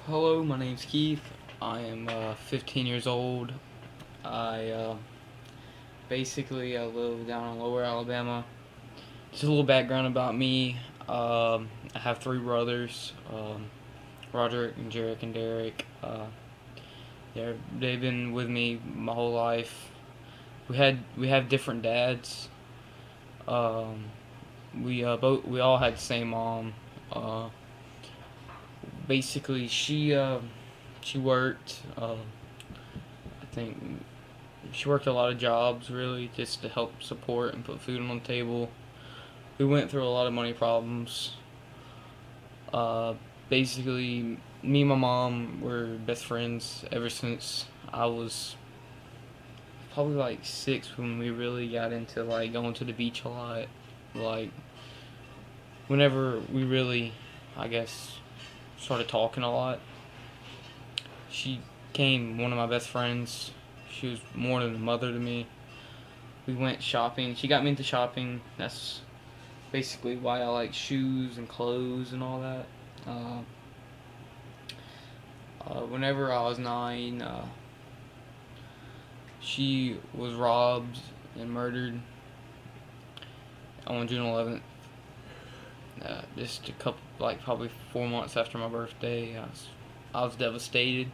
Hello, my name's Keith. I am 15 years old. I I live down in Lower Alabama. Just a little background about me. I have three brothers, Roderick and Jarek and Derek. They've been with me my whole life. We have different dads. Um, we all had the same mom. Uh, she worked. I think she worked a lot of jobs really just to help support and put food on the table. We went through a lot of money problems. Uh, Basically, me and my mom were best friends ever since I was probably like 6 when we really got into like going to the beach a lot. Like whenever we really, I guess, started talking a lot. She became one of my best friends. She was more than a mother to me. We went shopping. She got me into shopping. That's basically why I like shoes and clothes and all that. Uh, Whenever I was 9, she was robbed and murdered on June 11th. Just a couple, like probably 4 months after my birthday, I was devastated.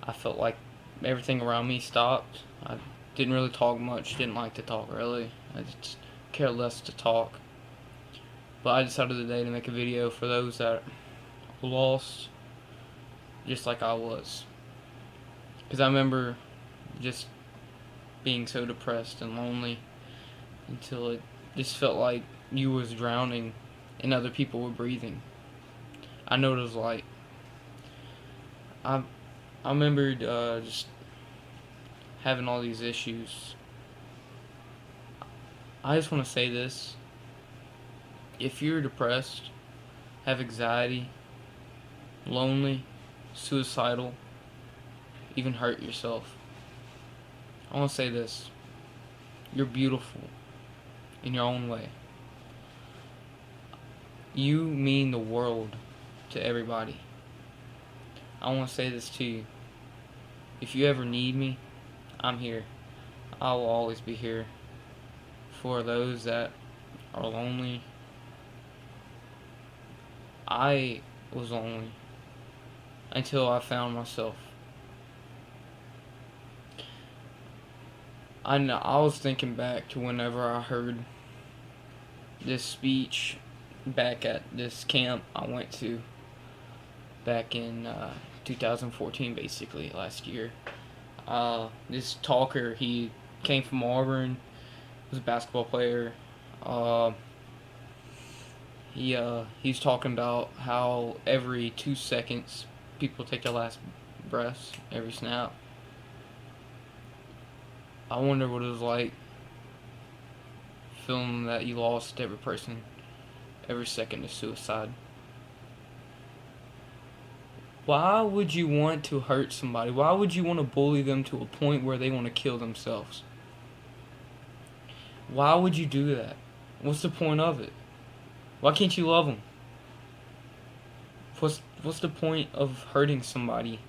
I felt like everything around me stopped. I didn't really talk much. Didn't like to talk really. I just care less to talk. But I decided today to make a video for those that are lost, just like I was. Because I remember just being so depressed and lonely until it just felt like you was drowning and other people were breathing. I know what it was like. I I remembered just having all these issues. I just want to say this. If you're depressed, have anxiety, lonely, suicidal, even hurt yourself, I want to say this. You're beautiful in your own way. You mean the world to everybody. I want to say this to you. If you ever need me, I'm here. I will always be here for those that are lonely. I was lonely until I found myself. I was thinking back to whenever I heard this speech back at this camp I went to back in 2014, basically last year. This talker, he came from Auburn, was a basketball player. Uh, he's talking about how every 2 seconds people take their last breaths every snap. I wonder what it was like feeling that you lost every person every second to suicide. Why would you want to hurt somebody? Why would you want to bully them to a point where they want to kill themselves? Why would you do that? What's the point of it? Why can't you love them? What's the point of hurting somebody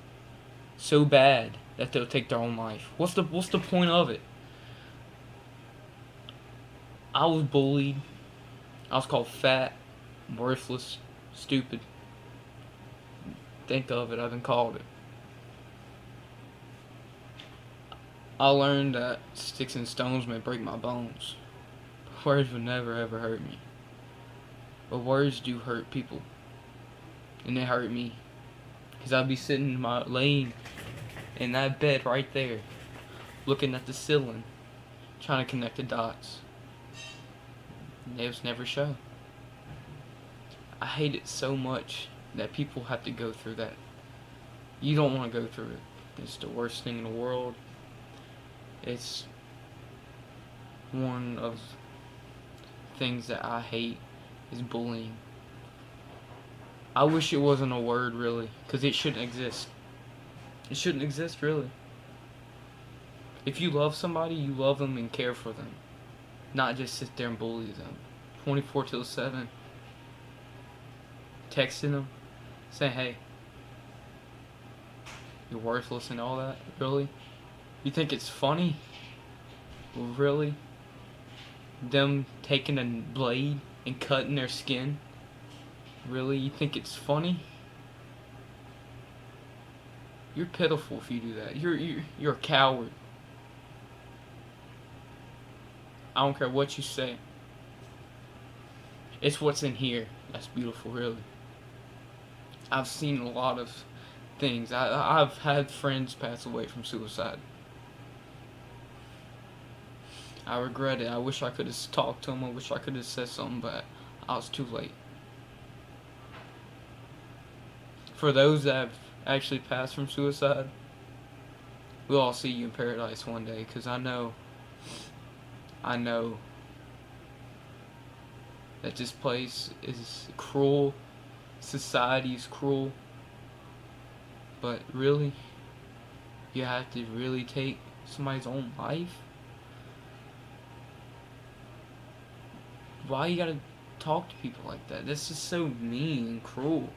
so bad that they'll take their own life? What's the point of it? I was bullied. I was called fat, worthless, stupid. Think of it, I've been called it. I learned that sticks and stones may break my bones. Words would never ever hurt me. But words do hurt people. And they hurt me. Because I'd be sitting in my lane in that bed right there, looking at the ceiling, trying to connect the dots. And they was never show. I hate it so much that people have to go through that. You don't want to go through it. It's the worst thing in the world. It's one of things that I hate is bullying. I wish it wasn't a word really, because it shouldn't exist. It shouldn't exist really. If you love somebody, you love them and care for them, not just sit there and bully them 24/7, texting them, saying, hey, you're worthless and all that? Really? You think it's funny? Really? Them taking a blade and cutting their skin? Really? You think it's funny? You're pitiful if you do that. You're a coward. I don't care what you say. It's what's in here that's beautiful, really. I've seen a lot of things. I've had friends pass away from suicide. I regret it. I wish I could have talked to them. I wish I could have said something, but I was too late. For those that have actually passed from suicide, we'll all see you in paradise one day, because I know that this place is cruel, society is cruel, but really, you have to really take somebody's own life? Why you gotta talk to people like that? This is so mean and cruel.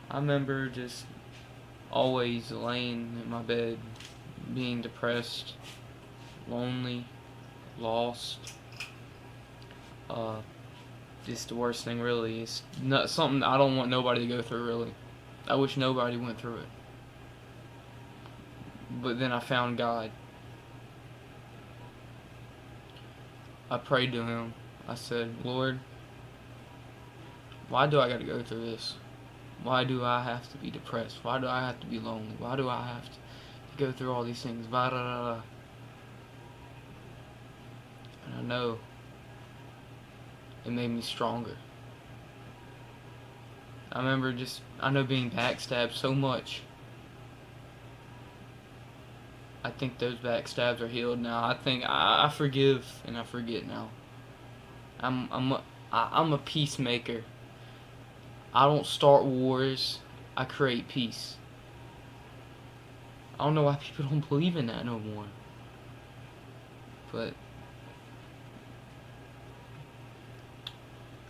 I remember just always laying in my bed, being depressed, lonely, lost. It's the worst thing, really. It's not something I don't want nobody to go through, really. I wish nobody went through it. But then I found God. I prayed to Him. I said, Lord, why do I gotta go through this? Why do I have to be depressed? Why do I have to be lonely? Why do I have to go through all these things? Blah, blah, blah, blah. And I know it made me stronger. I know being backstabbed so much. I think those backstabs are healed now. I think I forgive and I forget now. I'm a peacemaker. I don't start wars. I create peace. I don't know why people don't believe in that no more. But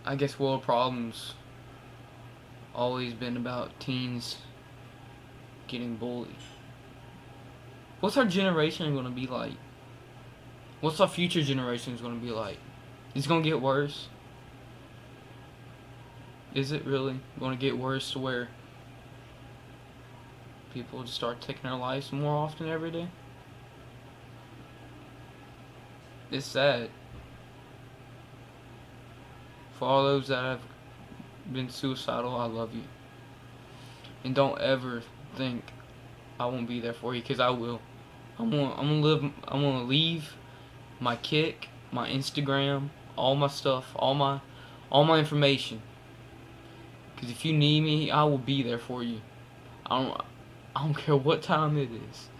I guess world problems always been about teens getting bullied. What's our generation going to be like? What's our future generations going to be like? It's going to get worse. Is it really going to get worse to where people just start taking their lives more often every day? It's sad. For all those that have been suicidal, I love you. And don't ever think I won't be there for you, because I will. I'm gonna leave my Kick, my Instagram, all my stuff, all my information. Because if you need me, I will be there for you. I don't care what time it is.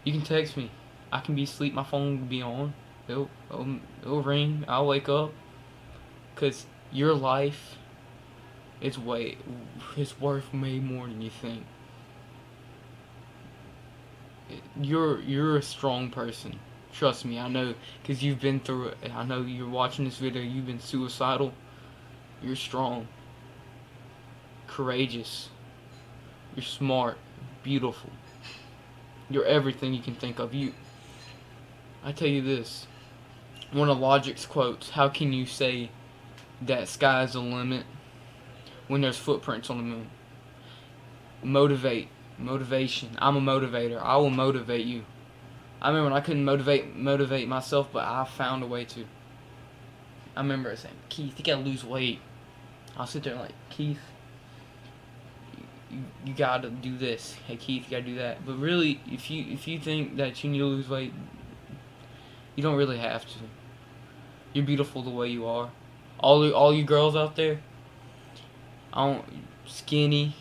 You can text me. I can be asleep. My phone will be on. It'll ring. I'll wake up. Because your life is worth way more than you think. You're a strong person. Trust me, I know, because you've been through it. I know you're watching this video, you've been suicidal. You're strong. Courageous. You're smart. Beautiful. You're everything you can think of. I tell you this. One of Logic's quotes, how can you say that sky's the limit when there's footprints on the moon? Motivation. I'm a motivator. I will motivate you. I remember when I couldn't motivate myself, but I found a way to. I remember saying, Keith, you gotta lose weight. I'll sit there like, Keith, you gotta do this. Hey Keith, you gotta do that. But really, if you think that you need to lose weight, you don't really have to. You're beautiful the way you are. All you girls out there, skinny,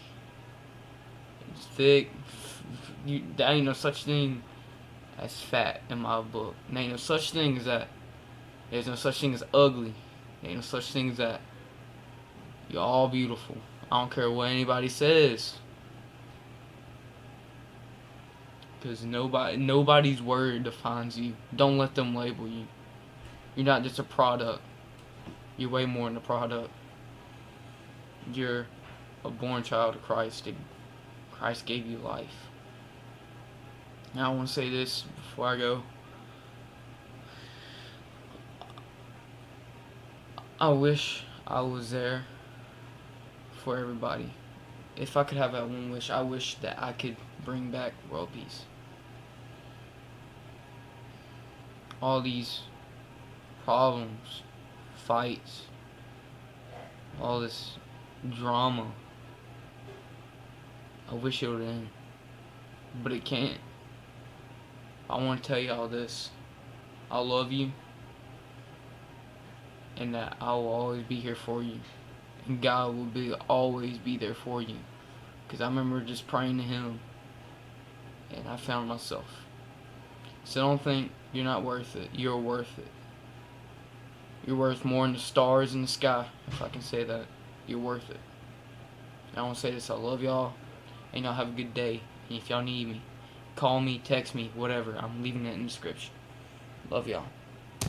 thick. There ain't no such thing as fat in my book. There ain't no such thing as that. There's no such thing as ugly. There ain't no such thing as that. You're all beautiful. I don't care what anybody says. Because nobody's word defines you. Don't let them label you. You're not just a product. You're way more than a product. You're a born child of Christ. Christ gave you life. Now I want to say this before I go. I wish I was there for everybody. If I could have that one wish, I wish that I could bring back world peace. All these problems, fights, all this drama, I wish it would end. But it can't. I want to tell you all this. I love you, and that I will always be here for you. And God will always be there for you. Because I remember just praying to Him, and I found myself. So don't think you're not worth it. You're worth it. You're worth more than the stars in the sky, if I can say that. You're worth it. And I want to say this. I love y'all, and y'all have a good day. And if y'all need me, call me, text me, whatever. I'm leaving it in the description. Love y'all.